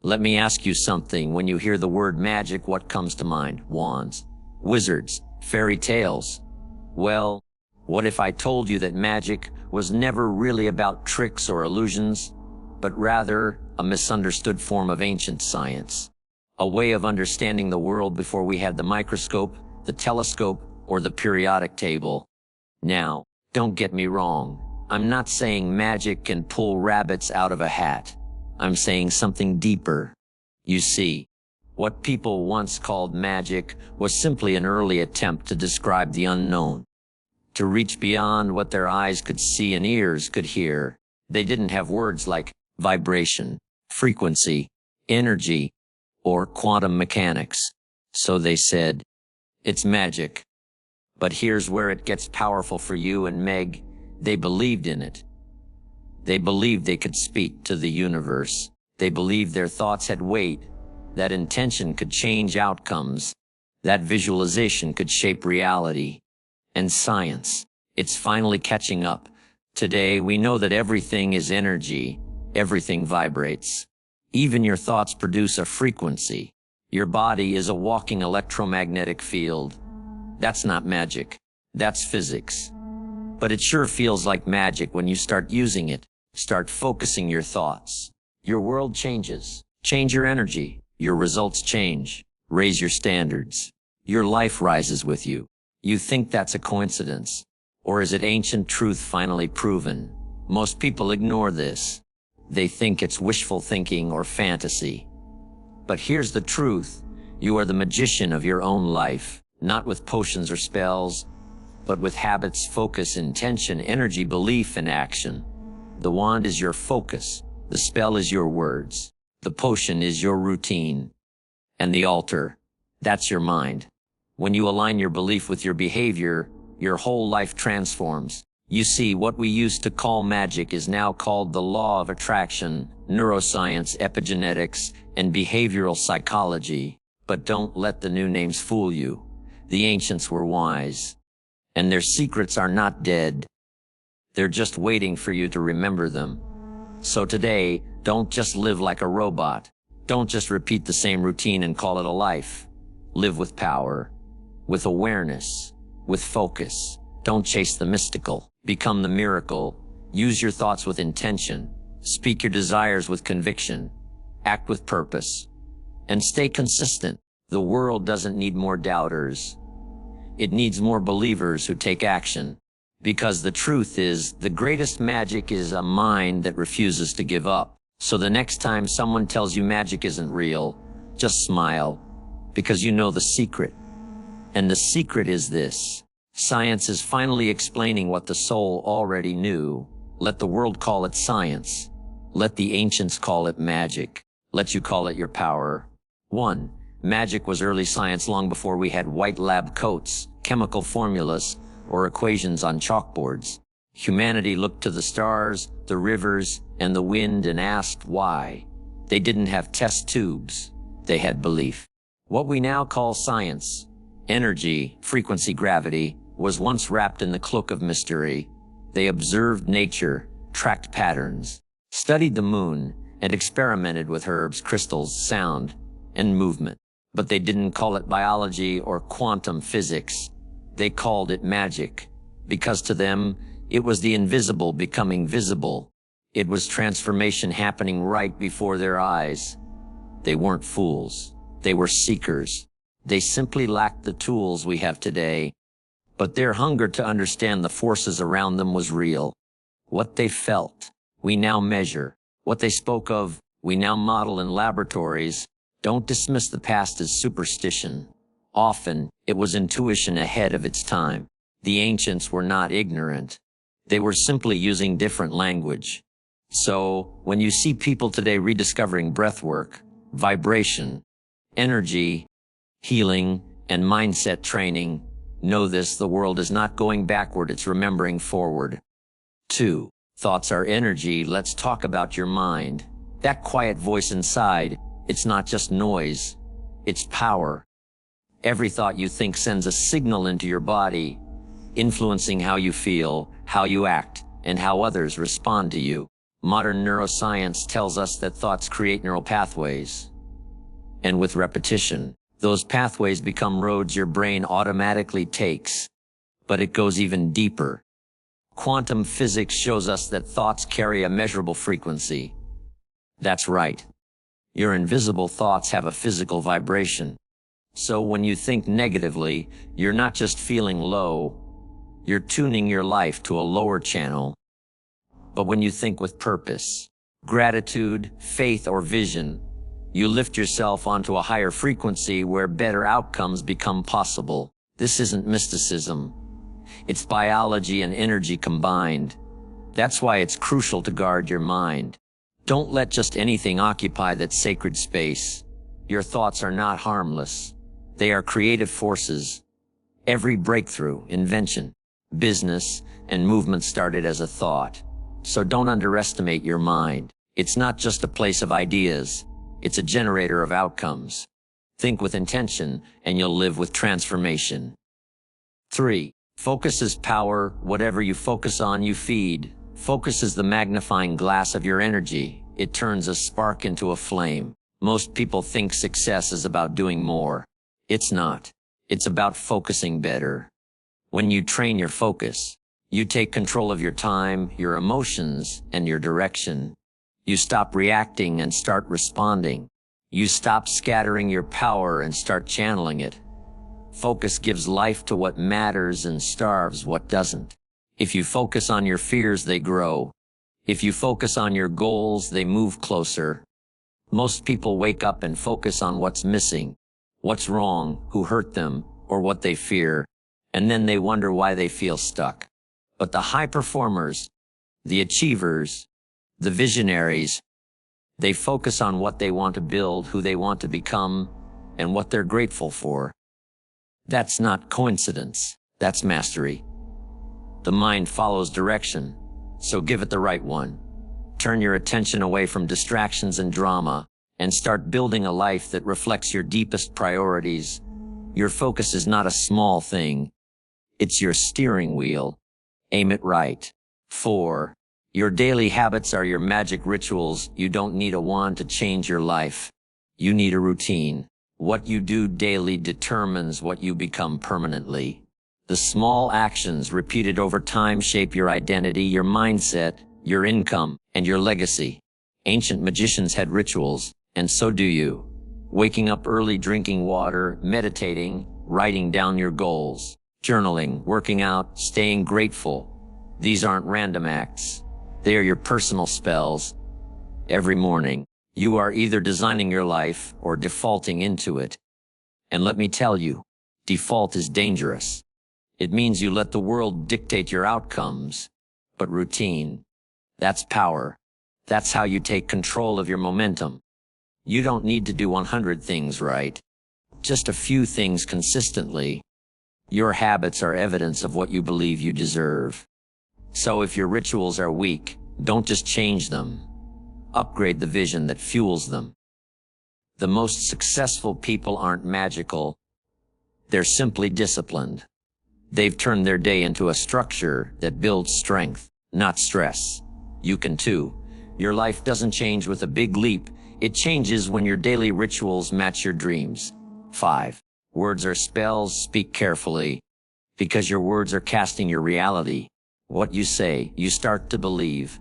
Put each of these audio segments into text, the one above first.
Let me ask you something. When you hear the word magic, what comes to mind? Wands, wizards, fairy tales. Well, what if I told you that magic was never really about tricks or illusions, but rather a misunderstood form of ancient science? A way of understanding the world before we had the microscope, the telescope, or the periodic table. Now, don't get me wrong. I'm not saying magic can pull rabbits out of a hat. I'm saying something deeper. You see, what people once called magic was simply an early attempt to describe the unknown, to reach beyond what their eyes could see and ears could hear. They didn't have words like vibration, frequency, energy, or quantum mechanics. So they said, it's magic. But here's where it gets powerful for you and Meg. They believed in it. They believed they could speak to the universe. They believed their thoughts had weight, that intention could change outcomes, that visualization could shape reality. And science, it's finally catching up. Today, we know that everything is energy. Everything vibrates. Even your thoughts produce a frequency. Your body is a walking electromagnetic field. That's not magic. That's physics. But it sure feels like magic when you start using it. Start focusing your thoughts. Your world changes. Change your energy. Your results change. Raise your standards. Your life rises with you. You think that's a coincidence? Or is it ancient truth finally proven? Most people ignore this. They think it's wishful thinking or fantasy. But here's the truth. You are the magician of your own life, not with potions or spells, but with habits, focus, intention, energy, belief, and action. The wand is your focus. The spell is your words. The potion is your routine. And the altar, that's your mind. When you align your belief with your behavior, your whole life transforms. You see, what we used to call magic is now called the law of attraction, neuroscience, epigenetics, and behavioral psychology. But don't let the new names fool you. The ancients were wise, and their secrets are not dead. They're just waiting for you to remember them. So today, don't just live like a robot. Don't just repeat the same routine and call it a life. Live with power, with awareness, with focus. Don't chase the mystical. Become the miracle. Use your thoughts with intention. Speak your desires with conviction. Act with purpose. And stay consistent. The world doesn't need more doubters. It needs more believers who take action. Because the truth is, the greatest magic is a mind that refuses to give up. So the next time someone tells you magic isn't real, just smile, because you know the secret. And the secret is this. Science is finally explaining what the soul already knew. Let the world call it science. Let the ancients call it magic. Let you call it your power. 1. Magic was early science long before we had white lab coats, chemical formulas, or equations on chalkboards. Humanity looked to the stars, the rivers, and the wind and asked why. They didn't have test tubes. They had belief. What we now call science, energy, frequency, gravity, was once wrapped in the cloak of mystery. They observed nature, tracked patterns, studied the moon, and experimented with herbs, crystals, sound, and movement. But they didn't call it biology or quantum physics. They called it magic, because to them, it was the invisible becoming visible. It was transformation happening right before their eyes. They weren't fools. They were seekers. They simply lacked the tools we have today. But their hunger to understand the forces around them was real. What they felt, we now measure. What they spoke of, we now model in laboratories. Don't dismiss the past as superstition. Often, it was intuition ahead of its time. The ancients were not ignorant. They were simply using different language. So, when you see people today rediscovering breathwork, vibration, energy, healing, and mindset training, know this: the world is not going backward, it's remembering forward. 2. Thoughts are energy. Let's talk about your mind. That quiet voice inside, it's not just noise, it's power. Every thought you think sends a signal into your body, influencing how you feel, how you act, and how others respond to you. Modern neuroscience tells us that thoughts create neural pathways. And with repetition, those pathways become roads your brain automatically takes. But it goes even deeper. Quantum physics shows us that thoughts carry a measurable frequency. That's right. Your invisible thoughts have a physical vibration. So when you think negatively, you're not just feeling low, you're tuning your life to a lower channel. But when you think with purpose, gratitude, faith, or vision, you lift yourself onto a higher frequency where better outcomes become possible. This isn't mysticism. It's biology and energy combined. That's why it's crucial to guard your mind. Don't let just anything occupy that sacred space. Your thoughts are not harmless. They are creative forces. Every breakthrough, invention, business, and movement started as a thought. So don't underestimate your mind. It's not just a place of ideas. It's a generator of outcomes. Think with intention, and you'll live with transformation. 3. Focus is power. Whatever you focus on, you feed. Focus is the magnifying glass of your energy. It turns a spark into a flame. Most people think success is about doing more. It's not. It's about focusing better. When you train your focus, you take control of your time, your emotions, and your direction. You stop reacting and start responding. You stop scattering your power and start channeling it. Focus gives life to what matters and starves what doesn't. If you focus on your fears, they grow. If you focus on your goals, they move closer. Most people wake up and focus on what's missing, what's wrong, who hurt them, or what they fear, and then they wonder why they feel stuck. But the high performers, the achievers, the visionaries, they focus on what they want to build, who they want to become, and what they're grateful for. That's not coincidence. That's mastery. The mind follows direction, so give it the right one. Turn your attention away from distractions and drama, and start building a life that reflects your deepest priorities. Your focus is not a small thing. It's your steering wheel. Aim it right. 4. Your daily habits are your magic rituals. You don't need a wand to change your life. You need a routine. What you do daily determines what you become permanently. The small actions repeated over time shape your identity, your mindset, your income, and your legacy. Ancient magicians had rituals, and so do you. Waking up early, drinking water, meditating, writing down your goals, journaling, working out, staying grateful. These aren't random acts. They are your personal spells. Every morning, you are either designing your life or defaulting into it. And let me tell you, default is dangerous. It means you let the world dictate your outcomes. But routine, that's power. That's how you take control of your momentum. You don't need to do 100 things right. Just a few things consistently. Your habits are evidence of what you believe you deserve. So if your rituals are weak, don't just change them. Upgrade the vision that fuels them. The most successful people aren't magical. They're simply disciplined. They've turned their day into a structure that builds strength, not stress. You can too. Your life doesn't change with a big leap. It changes when your daily rituals match your dreams. 5. Words are spells. Speak carefully, because your words are casting your reality. What you say, you start to believe.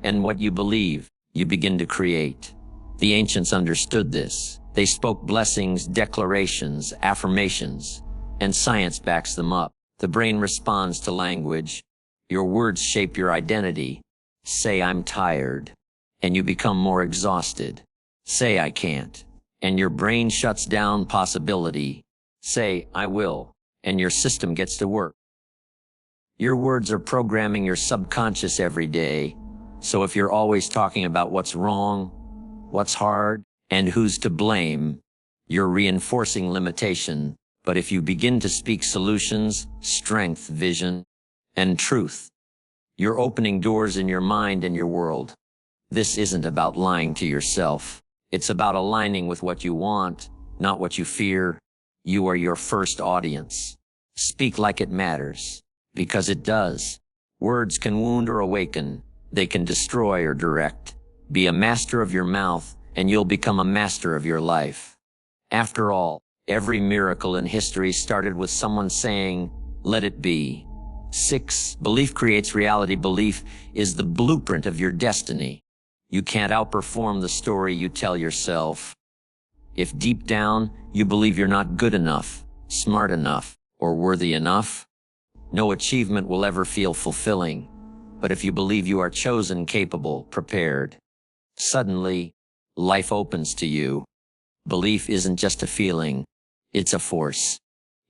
And what you believe, you begin to create. The ancients understood this. They spoke blessings, declarations, affirmations, and science backs them up. The brain responds to language. Your words shape your identity. Say, I'm tired, and you become more exhausted. Say, I can't, and your brain shuts down possibility. Say, I will, and your system gets to work. Your words are programming your subconscious every day. So if you're always talking about what's wrong, what's hard, and who's to blame, you're reinforcing limitation. But if you begin to speak solutions, strength, vision, and truth, you're opening doors in your mind and your world. This isn't about lying to yourself. It's about aligning with what you want, not what you fear. You are your first audience. Speak like it matters, because it does. Words can wound or awaken. They can destroy or direct. Be a master of your mouth, and you'll become a master of your life. After all, every miracle in history started with someone saying, "Let it be." 6. Belief creates reality. Belief is the blueprint of your destiny. You can't outperform the story you tell yourself. If deep down you believe you're not good enough, smart enough, or worthy enough, no achievement will ever feel fulfilling. But if you believe you are chosen, capable, prepared, suddenly, life opens to you. Belief isn't just a feeling, it's a force.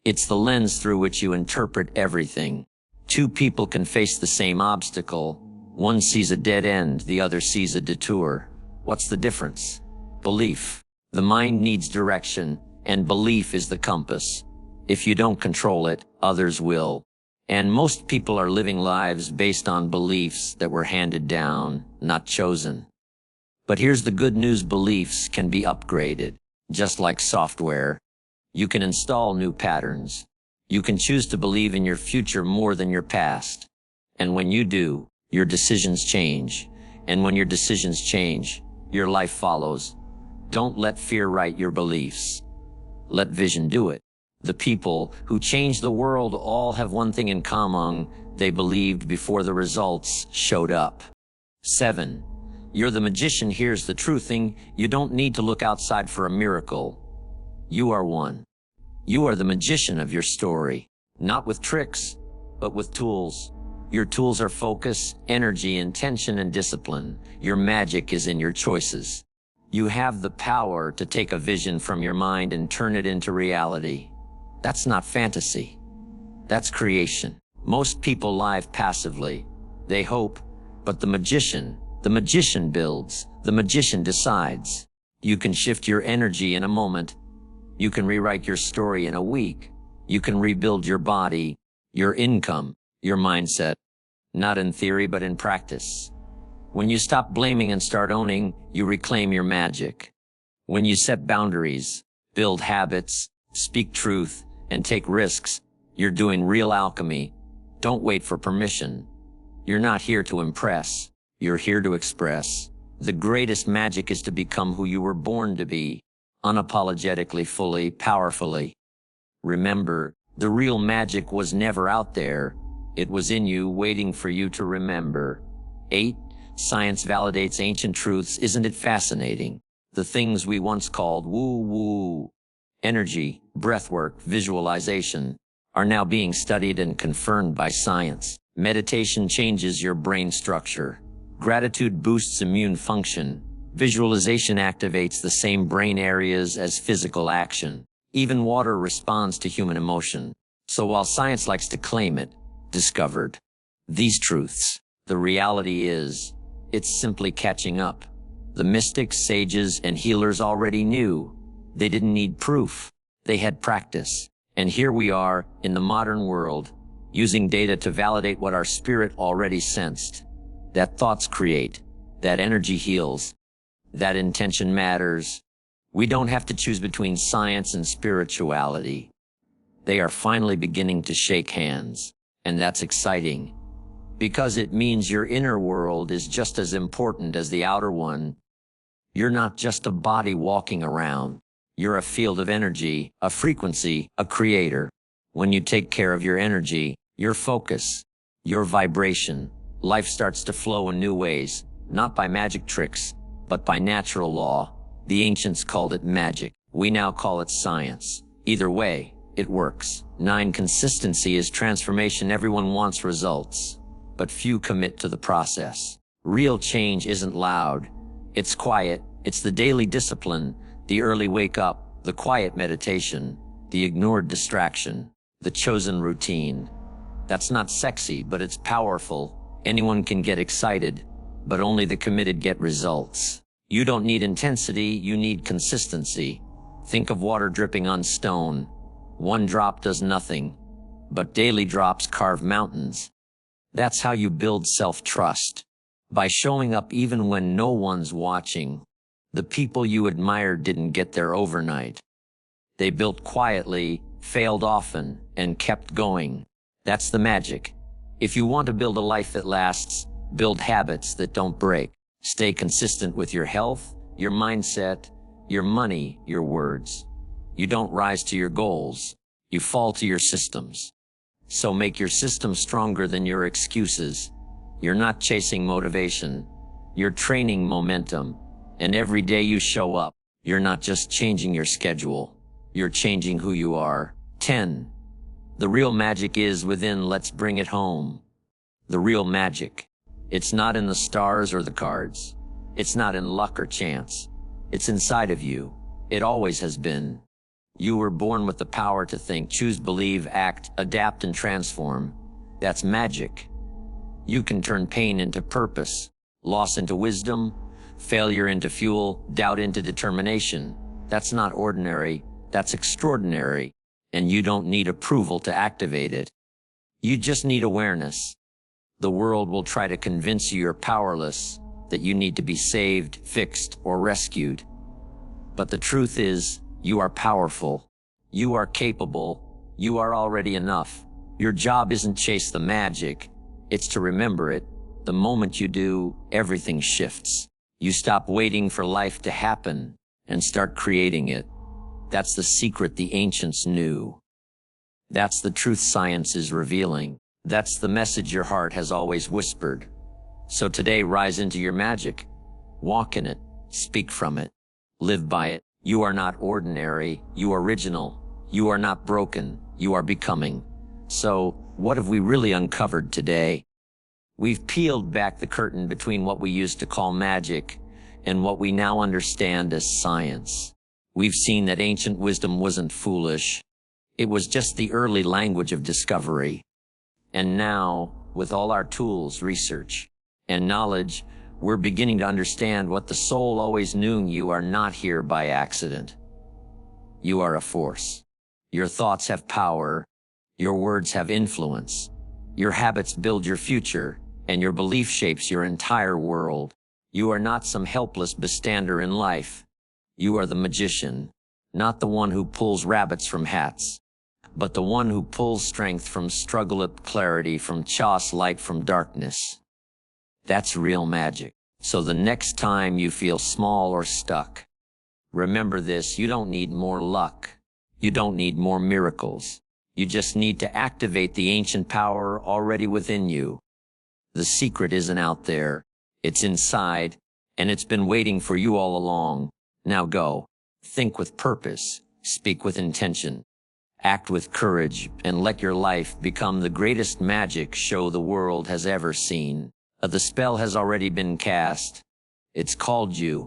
It's the lens through which you interpret everything. Two people can face the same obstacle. One sees a dead end, the other sees a detour. What's the difference? Belief. The mind needs direction, and belief is the compass. If you don't control it, others will. And most people are living lives based on beliefs that were handed down, not chosen. But here's the good news: beliefs can be upgraded, just like software. You can install new patterns. You can choose to believe in your future more than your past. And when you do, your decisions change. And when your decisions change, your life follows. Don't let fear write your beliefs. Let vision do it. The people who changed the world all have one thing in common: they believed before the results showed up. 7. You're the magician. Here's the true thing: you don't need to look outside for a miracle. You are one. You are the magician of your story, not with tricks, but with tools. Your tools are focus, energy, intention, and discipline. Your magic is in your choices. You have the power to take a vision from your mind and turn it into reality. That's not fantasy. That's creation. Most people live passively. They hope, but the magician builds. The magician decides. You can shift your energy in a moment. You can rewrite your story in a week. You can rebuild your body, your income, your mindset. Not in theory, but in practice. When you stop blaming and start owning, you reclaim your magic. When you set boundaries, build habits, speak truth, and take risks, you're doing real alchemy. Don't wait for permission. You're not here to impress. You're here to express. The greatest magic is to become who you were born to be, unapologetically, fully, powerfully. Remember, the real magic was never out there. It was in you, waiting for you to remember. 8. Science validates ancient truths. Isn't it fascinating? The things we once called woo-woo, energy, breathwork, visualization, are now being studied and confirmed by science. Meditation changes your brain structure. Gratitude boosts immune function. Visualization activates the same brain areas as physical action. Even water responds to human emotion. So while science likes to claim it, discovered these truths, the reality is, it's simply catching up. The mystics, sages, and healers already knew. They didn't need proof. They had practice. And here we are, in the modern world, using data to validate what our spirit already sensed. That thoughts create. That energy heals. That intention matters. We don't have to choose between science and spirituality. They are finally beginning to shake hands. And that's exciting, because it means your inner world is just as important as the outer one. You're not just a body walking around. You're a field of energy, a frequency, a creator. When you take care of your energy, your focus, your vibration, life starts to flow in new ways, not by magic tricks, but by natural law. The ancients called it magic. We now call it science. Either way, it works. 9. Consistency is transformation. Everyone wants results, but few commit to the process. Real change isn't loud. It's quiet. It's the daily discipline, the early wake up, the quiet meditation, the ignored distraction, the chosen routine. That's not sexy, but it's powerful. Anyone can get excited, but only the committed get results. You don't need intensity, you need consistency. Think of water dripping on stone. One drop does nothing, but daily drops carve mountains. That's how you build self-trust. By showing up even when no one's watching. The people you admired didn't get there overnight. They built quietly, failed often, and kept going. That's the magic. If you want to build a life that lasts, Build habits that don't break. Stay consistent with your health, your mindset, your money, your words. You don't rise to your goals. You fall to your systems. So make your system stronger than your excuses. You're not chasing motivation. You're training momentum. And every day you show up, you're not just changing your schedule. You're changing who you are. 10. The real magic is within. Let's bring it home. The real magic. It's not in the stars or the cards. It's not in luck or chance. It's inside of you. It always has been. You were born with the power to think, choose, believe, act, adapt, and transform. That's magic. You can turn pain into purpose, loss into wisdom, failure into fuel, doubt into determination. That's not ordinary. That's extraordinary. And you don't need approval to activate it. You just need awareness. The world will try to convince you you're powerless, that you need to be saved, fixed, or rescued. But the truth is, you are powerful. You are capable. You are already enough. Your job isn't chase the magic. It's to remember it. The moment you do, everything shifts. You stop waiting for life to happen and start creating it. That's the secret the ancients knew. That's the truth science is revealing. That's the message your heart has always whispered. So today, rise into your magic. Walk in it. Speak from it. Live by it. You are not ordinary. You are original. You are not broken. You are becoming. So, what have we really uncovered today? We've peeled back the curtain between what we used to call magic and what we now understand as science. We've seen that ancient wisdom wasn't foolish. It was just the early language of discovery. And now, with all our tools, research, and knowledge, we're beginning to understand what the soul always knew. You are not here by accident. You are a force. Your thoughts have power. Your words have influence. Your habits build your future, and your belief shapes your entire world. You are not some helpless bystander in life. You are the magician, not the one who pulls rabbits from hats, but the one who pulls strength from struggle, clarity from chaos, light from darkness. That's real magic. So the next time you feel small or stuck, remember this: you don't need more luck. You don't need more miracles. You just need to activate the ancient power already within you. The secret isn't out there. It's inside, and it's been waiting for you all along. Now go. Think with purpose. Speak with intention. Act with courage, and let your life become the greatest magic show the world has ever seen. The spell has already been cast. It's called you.